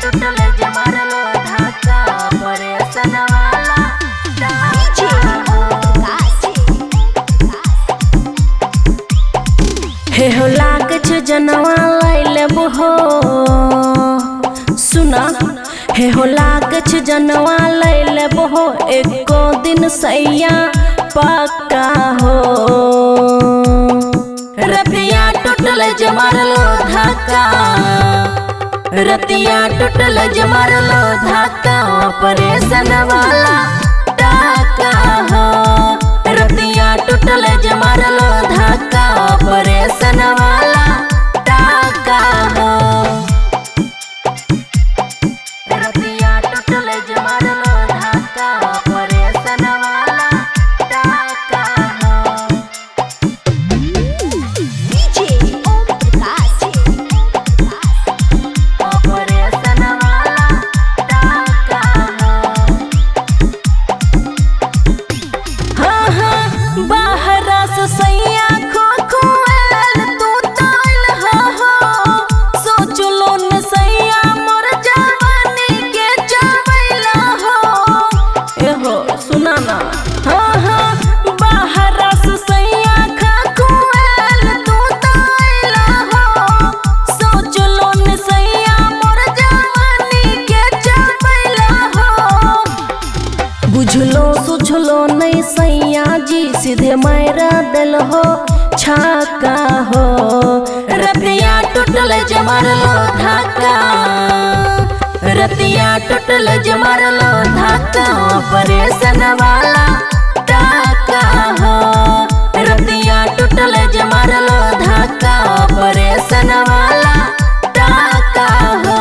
टूटल जे मारलो धाका परेशान वाला हे हो लाग छ जनवा लाइले बहो सुना हे हो लाग छ जनवा लाइले बहो एको दिन सैया पक्का हो रतिया टूटल जे मारलो धाका रतिया टूटल जे मारलो धाका परेशान वाला टाका हो रतिया टूटल जे मारलो धाका परेशान वाला टाका हो रतिया टूटल जे मारलो धाका परेशान वाला टाका हो परेशान वाला टाका हो हाँ बाहरा से सैया खो खोल तू ताइल हो सोच लो न सैया मोर जवानी के चावैला हो एहो सुना ना हाँ बाहरा से सैया खा खोल तू ताइल हो सोच लो न सैया मोर जवानी के चावैला हो बुझलो सुझलो नहीं सैया जी सीधे मायरा दिल हो छाका हो रतिया टूटल जे मारलो धाका रतिया टूटल जे मारलो धाका परेशान वाला टाका हो रतिया टूटल जे मारलो धाका परेशान वाला टाका हो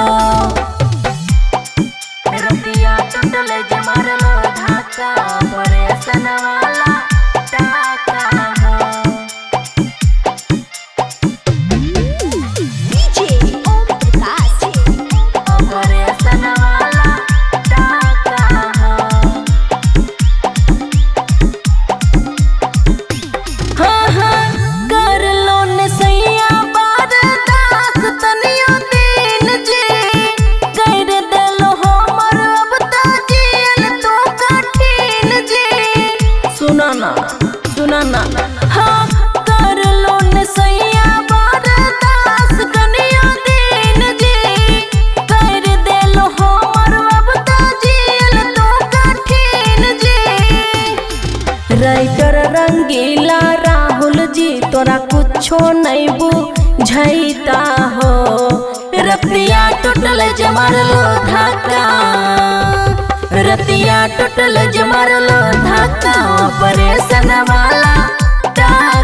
रतिया टूटल जे मारलो धाका परेशान वाला टाका हो परेशान वाला टाका हो हाँ कर लो न सैया बर्दाश्त तनियो दिन जी कर देलो हमर अब त जियल तो कठिन जी सुना ना हाँ कर लो न सैया बर्दाश्त तनियो दिन जी कर देलो हमर अब त जियल तो कठिन जी राइटर रंगीला राहुल जी तोरा कुछो नहीं बुझैता हो रतिया टूटल जे मारलो धाका रतिया टूटल जे मारलो धाका परेशान वाला टाका